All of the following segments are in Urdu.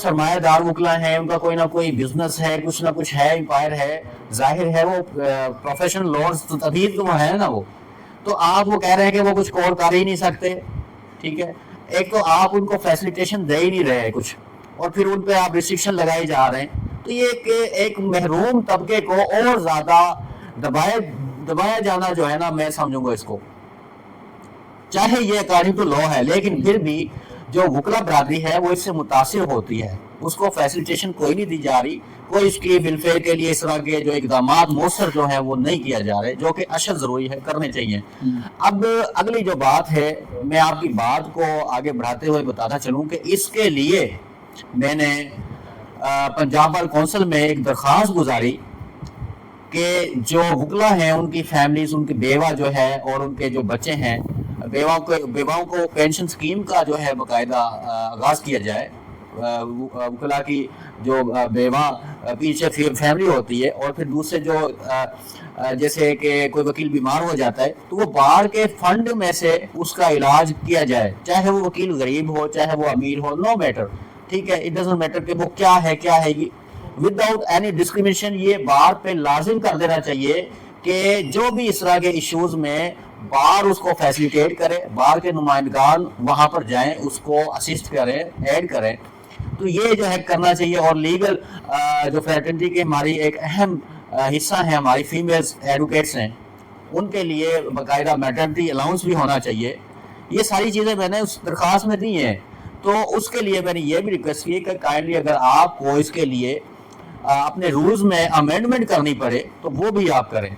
سرمایہ دار وکلا ہیں ان کا کوئی نہ کوئی بزنس ہے، کچھ نہ کچھ ہے، امپائر ہے، ظاہر ہے وہ پروفیشنل لارز تبھی تو ہے نا وہ، تو آپ وہ کہہ رہے ہیں کہ وہ کچھ کور کر ہی نہیں سکتے، ٹھیک ہے، ایک تو آپ ان کو فیسیلیٹیشن دے ہی نہیں رہے کچھ، اور پھر ان پہ آپ ریسٹرکشن لگائے جا رہے ہیں، تو یہ کہ ایک محروم طبقے کو اور زیادہ دبایا جانا جو ہے نا، میں سمجھوں گا اس کو، چاہے یہ اکارڈنگ ٹو لا ہے، لیکن پھر بھی جو وکلا برادری ہے وہ اس سے متاثر ہوتی ہے، اس کو فیسیلیٹیشن کوئی نہیں دی جا رہی، کوئی اس کی ویلفیئر کے لیے اس طرح کے جو اقدامات مؤثر جو ہیں وہ نہیں کیا جا رہے، جو کہ اشد ضروری ہے، کرنے چاہیے۔ اب اگلی جو بات ہے، میں آپ کی بات کو آگے بڑھاتے ہوئے بتانا چلوں کہ اس کے لیے میں نے پنجاب بار کونسل میں ایک درخواست گزاری کہ جو وکلا ہیں ان کی فیملیز، ان کی بیوہ جو ہے اور ان کے جو بچے ہیں، بیواؤں کو پینشن سکیم کا جو ہے باقاعدہ آغاز کیا جائے، وکلا کی جو بیوہ پیچھے فیملی ہوتی ہے، اور پھر دوسرے جو جیسے کہ کوئی وکیل بیمار ہو جاتا ہے تو وہ بار کے فنڈ میں سے اس کا علاج کیا جائے، چاہے وہ وکیل غریب ہو چاہے وہ امیر ہو، نو میٹر، ٹھیک ہے، اٹ ڈزنٹ میٹر کہ وہ کیا ہے یہ وداؤٹ اینی ڈسکریمنیشن یہ بار پہ لازم کر دینا چاہیے کہ جو بھی اس طرح کے ایشوز میں بار اس کو فیسیلیٹیٹ کرے، بار کے نمائندگان وہاں پر جائیں، اس کو اسسٹ کریں، ایڈ کریں، تو یہ جو ہے کرنا چاہیے۔ اور لیگل جو فریٹرنٹی کے ہماری ایک اہم حصہ ہیں، ہماری فیمیلز ایڈوکیٹس ہیں، ان کے لیے باقاعدہ میٹرنٹی الاؤنس بھی ہونا چاہیے۔ یہ ساری چیزیں میں نے اس درخواست میں دی ہیں، تو اس کے لیے میں نے یہ بھی ریکویسٹ کی کہ کائنڈلی اگر آپ کو اس کے لیے اپنے رولز میں امینڈمنٹ کرنی پڑے تو وہ بھی آپ کریں۔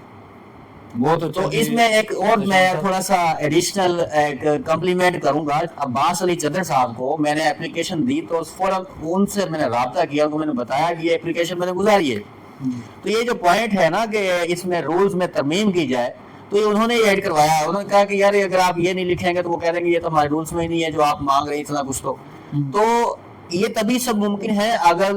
تو اس میں ایک اور میں تھوڑا سا ایڈیشنل ایک کمپلیمنٹ کروں گا عباس علی چدر صاحب کو، میں نے اپلیکیشن دی تو فوراً ان سے میں نے رابطہ کیا، ان کو میں نے بتایا کہ یہ اپلیکیشن میں نے گزاری ہے، تو یہ جو پوائنٹ ہے نا کہ اس میں رولز میں ترمیم کی جائے، تو یہ انہوں نے ایڈ کروایا، انہوں نے کہا کہ یار اگر آپ یہ نہیں لکھیں گے تو وہ کہہ دیں گے یہ تو ہمارے رولز میں ہی نہیں ہے جو آپ مانگ رہے ہیں اتنا کچھ، تو یہ تبھی سب ممکن ہے اگر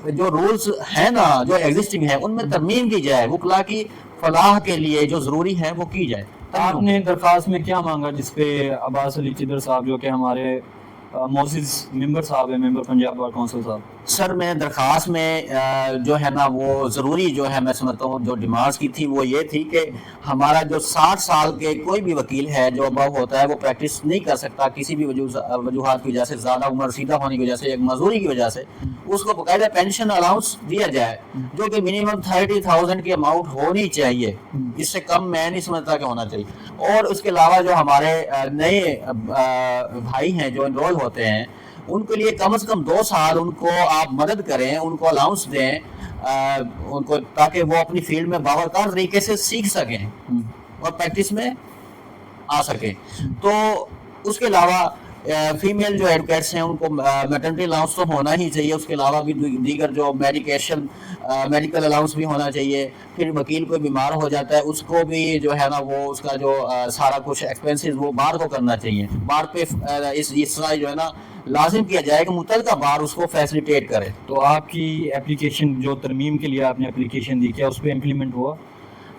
جو رولز ہیں نا جو ایگزسٹنگ ہیں ان میں ترمیم کی جائے، وکلا کی فلاح کے لیے جو ضروری ہے وہ کی جائے۔ آپ نے درخواست میں کیا مانگا جس پہ عباس علی چدر صاحب جو کہ ہمارے معزز ممبر صاحب ہیں، ممبر پنجاب بار کونسل صاحب؟ سر میں درخواست میں جو ہے نا وہ ضروری جو ہے میں سمجھتا ہوں جو ڈیمانڈز کی تھی وہ یہ تھی کہ ہمارا جو 60 سال کے کوئی بھی وکیل ہے جو ابو ہوتا ہے وہ پریکٹس نہیں کر سکتا کسی بھی وجوہات کی وجہ سے، زیادہ عمر رسیدہ ہونے کی وجہ سے، ایک معذوری کی وجہ سے، اس کو باقاعدہ پینشن الاؤنس دیا جائے جو کہ منیمم 30,000 کی اماؤنٹ ہونی چاہیے، اس سے کم میں نہیں سمجھتا کہ ہونا چاہیے۔ اور اس کے علاوہ جو ہمارے نئے بھائی ہیں جو انرول ہوتے ہیں ان کے لیے کم از کم 2 سال ان کو آپ مدد کریں، ان کو الاؤنس دیں، ان کو، تاکہ وہ اپنی فیلڈ میں باوقار طریقے سے سیکھ سکیں اور پریکٹس میں آ سکیں۔ تو اس کے علاوہ فیمیل جو ایڈوکیٹس ہیں ان کو میٹرنٹی الاؤنس تو ہونا ہی چاہیے، اس کے علاوہ بھی دیگر جو میڈیکل الاؤنس بھی ہونا چاہیے، پھر وکیل کوئی بیمار ہو جاتا ہے اس کو بھی جو ہے نا وہ اس کا جو سارا کچھ ایکسپینسز وہ بار کو کرنا چاہیے، بار پہ اس طرح جو ہے نا لازم کیا جائے کہ متعلقہ بار اس کو فیسیلیٹیٹ کرے۔ تو آپ کی اپلیکیشن جو ترمیم کے لیے آپ نے اپلیکیشن دی، کیا اس پہ امپلیمنٹ ہوا؟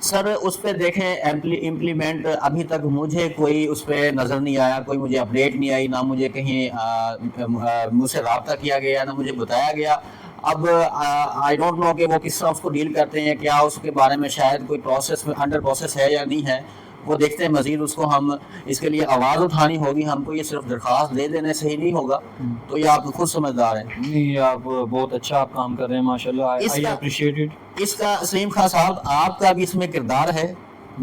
سر اس پہ دیکھیں امپلیمنٹ ابھی تک مجھے کوئی اس پہ نظر نہیں آیا، کوئی مجھے اپڈیٹ نہیں آئی، نہ مجھے کہیں مجھ سے رابطہ کیا گیا، نہ مجھے بتایا گیا۔ اب آئی ڈونٹ نو کہ وہ کس طرح اس کو ڈیل کرتے ہیں، کیا اس کے بارے میں شاید کوئی پروسیس میں انڈر پروسیس ہے یا نہیں ہے، وہ دیکھتے ہیں مزید، اس کو ہم اس کے لیے آواز اٹھانی ہوگی، ہم کو یہ صرف درخواست دے دینے سے ہی نہیں ہوگا، تو یہ آپ خود سمجھدار ہیں۔ نہیں، آپ بہت اچھا آپ کام کر رہے ہیں ماشاءاللہ، آئی اپریشیٹ اٹ۔ اس کا سلیم خان صاحب آپ کا بھی اس میں کردار ہے،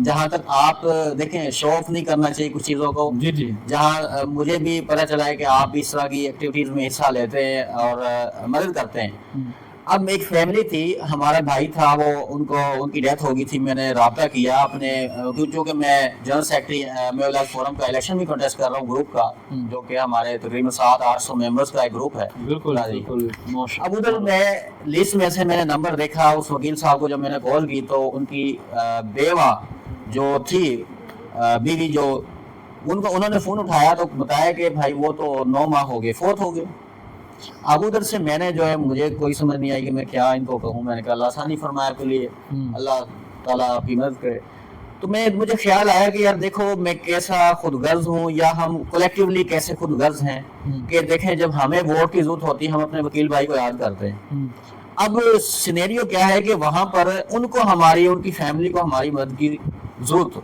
جہاں تک آپ دیکھیں شو آف نہیں کرنا چاہیے کچھ چیزوں کو، جی جہاں مجھے بھی پتہ چلا ہے کہ آپ اس طرح کی ایکٹیویٹیز میں حصہ لیتے ہیں اور مدد کرتے ہیں۔ اب ایک فیملی تھی، ہمارا بھائی تھا، وہ ان کی ڈیتھ ہو گئی تھی، میں نے رابطہ کیا اپنے، کیونکہ میں جنرل سیکرٹری میولاج فورم کا الیکشن بھی کنٹیسٹ کر رہا ہوں گروپ کا، جو کہ ہمارے تقریباً 700-800 ممبرز کا ایک گروپ ہے۔ بالکل۔ اب ادھر میں لسٹ میں سے میں نے نمبر دیکھا اس وکیل صاحب کو، جب میں نے کال کی تو ان کی بیوہ جو تھی، بیوی جو، انہوں نے فون اٹھایا تو بتایا کہ بھائی وہ تو 9 ماہ ہو گئے، فوت ہو گئے۔ اب ادھر سے میں نے جو ہے مجھے کوئی سمجھ نہیں آئی کہ میں کیا ان کو کہوں، میں نے کہا اللہ آسانی فرمایا آپ کے لیے، اللہ تعالیٰ آپ کی مدد کرے۔ تو مجھے خیال آیا کہ یار دیکھو میں کیسا خود غرض ہوں یا ہم کولیکٹیولی کیسے خود غرض ہیں کہ دیکھیں جب ہمیں ووٹ کی ضرورت ہوتی ہے ہم اپنے وکیل بھائی کو یاد کرتے ہیں. اب سینیریو کیا ہے کہ وہاں پر ان کو ہماری ان کی فیملی کو ہماری مدد کی ضرورت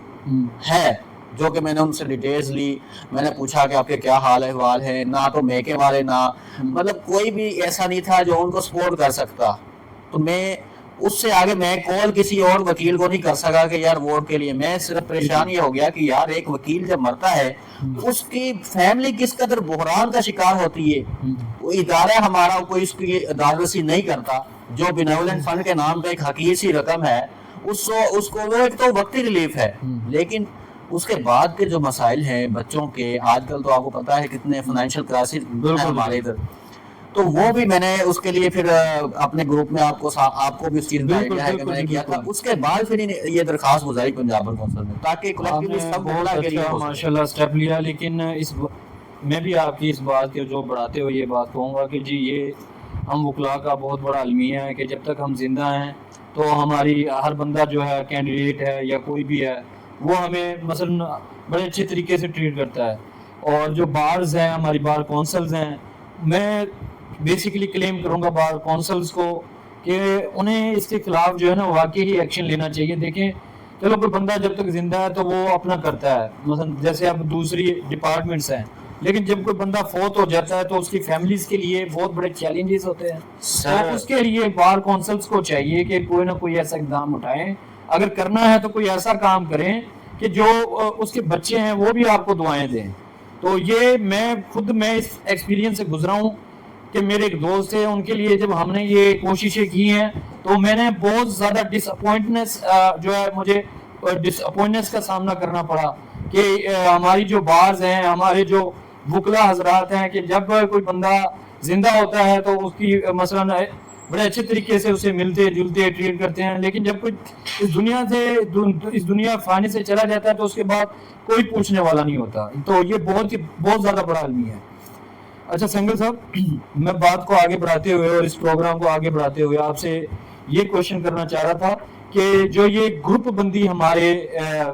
ہے, جو کہ میں نے ان سے ڈیٹیلز لی. میں نے پوچھا کہ آپ کے کیا حال احوال ہے, نہ تو میکے والے نہ مطلب کوئی بھی ایسا نہیں تھا جو ان کو سپورٹ کر سکتا. تو میں اس سے آگے میں کال کسی اور وکیل کو نہیں کر سکا کہ یار ووٹ کے لیے. میں صرف پریشان یہ ہو گیا کہ یار ایک وکیل جب مرتا ہے اس کی فیملی کس قدر بحران کا شکار ہوتی ہے. وہ ادارہ ہمارا کوئی اس کی عدالتی نہیں کرتا, جو بینولنٹ فنڈ کے نام پہ ایک حقیر سی رقم ہے اس کو وہ ایک تو وقتی ریلیف ہے, لیکن اس کے بعد کے جو مسائل ہیں بچوں کے, آج کل تو آپ کو پتا ہے کتنے فائنینشیل کرائسس ہمارے ادھر, تو وہ بھی میں نے اس کے لیے پھر اپنے گروپ میں آپ کو بھی اس چیز میں آئیڈیا ہے کہ میں نے کیا تھا. اس کے بعد پھر یہ درخواست گزاری پنجاب بار کونسل میں تاکہ کلیکٹیولی سب بولا کے لیے ماشاءاللہ سٹیپ لیا. لیکن میں بھی آپ کی اس بات کے جو بڑھاتے ہوئے یہ بات کہوں گا کہ جی یہ ہم وکلاء کا بہت بڑا المیہ ہے کہ جب تک ہم زندہ ہیں تو ہماری ہر بندہ جو ہے کینڈیڈیٹ ہے یا کوئی بھی ہے وہ ہمیں مثلا بڑے اچھے طریقے سے ٹریٹ کرتا ہے. اور جو بارز ہیں ہماری بار کونسلز ہیں, میں بیسیکلی کلیم کروں گا بار کونسلز کو کہ انہیں اس کے خلاف جو ہے نا واقعی ایکشن لینا چاہیے. دیکھیں چلو کوئی بندہ جب تک زندہ ہے تو وہ اپنا کرتا ہے, مثلا جیسے اب دوسری ڈپارٹمنٹس ہیں, لیکن جب کوئی بندہ فوت ہو جاتا ہے تو اس کی فیملیز کے لیے بہت بڑے چیلنجز ہوتے ہیں. تو اس کے لیے بار کونسلز کو چاہیے کہ کوئی نہ کوئی ایسا اقدام اٹھائیں. اگر کرنا ہے تو کوئی ایسا کام کریں کہ جو اس کے بچے ہیں وہ بھی آپ کو دعائیں دیں. تو یہ میں اس ایکسپیرینس سے گزرا ہوں کہ میرے ایک دوست ہیں, ان کے لیے جب ہم نے یہ کوششیں کی ہیں تو میں نے بہت زیادہ ڈس اپوائنٹنس کا سامنا کرنا پڑا کہ ہماری جو بارز ہیں, ہمارے جو وکلا حضرات ہیں, کہ جب کوئی بندہ زندہ ہوتا ہے تو اس کی مثلا بڑے اچھے طریقے سے اسے ملتے جلتے ٹریٹ کرتے ہیں, لیکن جب کوئی اس دنیا فانی سے چلا جاتا ہے تو اس کے بعد کوئی پوچھنے والا نہیں ہوتا. تو یہ بہت زیادہ بڑا المیہ ہے. اچھا سنگل صاحب, میں بات کو آگے بڑھاتے ہوئے اور اس پروگرام کو آگے بڑھاتے ہوئے آپ سے یہ کوشچن کرنا چاہ رہا تھا کہ جو یہ گروپ بندی ہمارے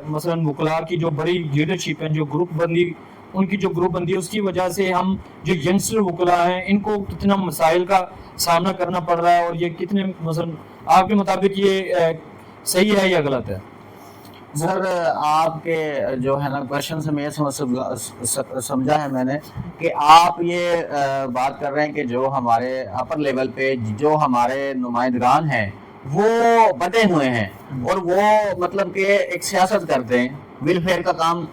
مثلا وکلاء کی جو بڑی لیڈرشپ ہے, جو گروپ بندی ان کی جو گروپ بندی ہے, اس کی وجہ سے ہم جو ینگسٹر وکلاء ہیں ان کو کتنا مسائل کا سامنا کرنا پڑ رہا ہے, اور یہ کتنے مثلا آپ کے مطابق یہ صحیح ہے یا غلط ہے؟ سر آپ کے جو ہے نا کوشچن سے میں سمجھا ہے میں نے کہ آپ یہ بات کر رہے ہیں کہ جو ہمارے اپر لیول پہ جو ہمارے نمائندگان ہیں وہ بٹے ہوئے ہیں اور وہ مطلب کہ ایک سیاست کرتے ہیں, ویلفیئر کا کام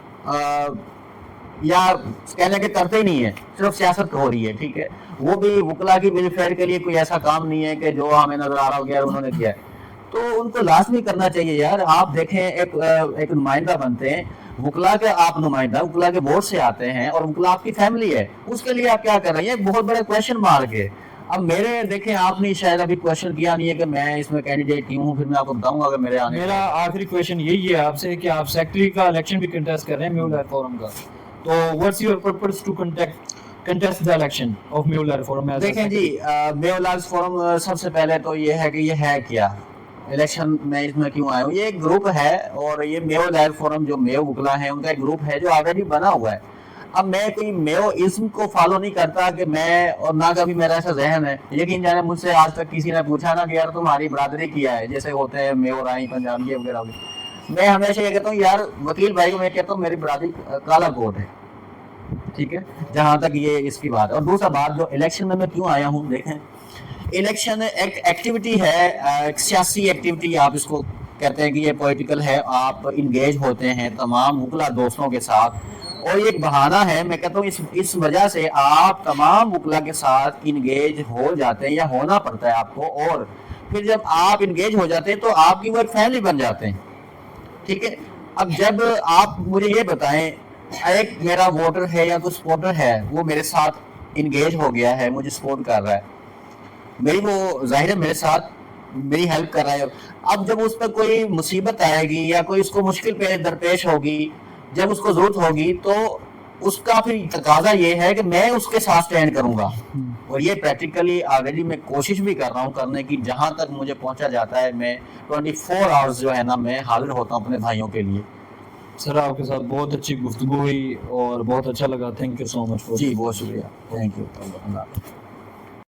یا کہنے کے کرتے ہی نہیں ہے, صرف سیاست ہو رہی ہے. ٹھیک ہے, وہ بھی وکلا کی ویلفیئر کے لیے کوئی ایسا کام نہیں ہے کہ جو ہمیں نظر آ رہا ہو گیا انہوں نے کیا ہے. تو ان کو لازمی کرنا چاہیے یار. آپ دیکھیں ایک نمائندہ بنتے ہیں وکلا کے, آپ نمائندہ وکلا کے بورڈ سے آتے ہیں اور وکلا آپ کی فیملی ہے, اس کے لیے آپ کیا کر رہے ہیں, بہت بڑے کویشچن مارک ہے. اب میرے دیکھیں آپ نے شاید ابھی کویشچن کیا نہیں ہے کہ میں اس میں کینڈیڈیٹ کیوں ہوں, پھر میں آپ کو بتاؤں گا کہ میرا آخری کویشچن یہی ہے آپ سے کہ آپ سیکرٹری کا الیکشن بھی کنٹیسٹ کر رہے ہیں میو لائف فورم کا, تو what's your purpose to contest the election of میو لائف فورم؟ دیکھیں جی, میو لائف فورم سب سے پہلے تو یہ ہے کہ یہ ہے کیا الیکشن, میں اس میں کیوں آیا ہوں. یہ ایک گروپ ہے اور یہ میو لائف فورم جو میو وکلا ہے ان کا ایک گروپ ہے جو آلریڈی بنا ہوا ہے. اب میں کوئی میو ازم کو فالو نہیں کرتا کہ میں, اور نہ کبھی میرا ایسا ذہن ہے, یقین جانے مجھ سے آج تک کسی نے پوچھا نا کہ یار تمہاری برادری کیا ہے, جیسے ہوتے ہیں میو رائی پنجابی وغیرہ. میں ہمیشہ یہ کہتا ہوں یار وکیل بھائی کو میں کہتا ہوں میری برادری کالا کوٹ ہے. ٹھیک ہے, جہاں تک یہ اس کی بات ہے. اور دوسرا بات جو الیکشن میں کیوں آیا ہوں, دیکھیں الیکشن ایک ایکٹیویٹی ہے, ایک سیاسی ایکٹیویٹی آپ اس کو کہتے ہیں کہ یہ پولیٹیکل ہے. آپ انگیج ہوتے ہیں تمام وکلا دوستوں کے ساتھ, اور یہ ایک بہانہ ہے. میں کہتا ہوں اس وجہ سے آپ تمام وکلا کے ساتھ انگیج ہو جاتے ہیں یا ہونا پڑتا ہے آپ کو, اور پھر جب آپ انگیج ہو جاتے ہیں تو آپ کی وہ ایک فیملی بن جاتے ہیں. ٹھیک ہے, اب جب آپ مجھے یہ بتائیں ایک میرا ووٹر ہے یا کوئی سپورٹر ہے وہ میرے ساتھ انگیج ہو گیا ہے, مجھے سپورٹ کر رہا ہے, میری وہ ظاہر ہے میرے ساتھ میری ہیلپ کر رہا ہے. اب جب اس پہ کوئی مصیبت آئے گی یا کوئی اس کو مشکل پہ درپیش ہوگی, جب اس کو ضرورت ہوگی تو اس کا پھر تقاضا یہ ہے کہ میں اس کے ساتھ سٹینڈ کروں گا، اور یہ پریکٹیکلی آلریڈی میں کوشش بھی کر رہا ہوں کرنے کی، جہاں تک مجھے پہنچا جاتا ہے میں 24 آورز جو ہے نا میں حاضر ہوتا ہوں اپنے بھائیوں کے لیے۔ سر آپ کے ساتھ بہت اچھی گفتگو ہوئی اور بہت اچھا لگا، تھینک یو سو مچ۔ جی بہت شکریہ، تھینک یو۔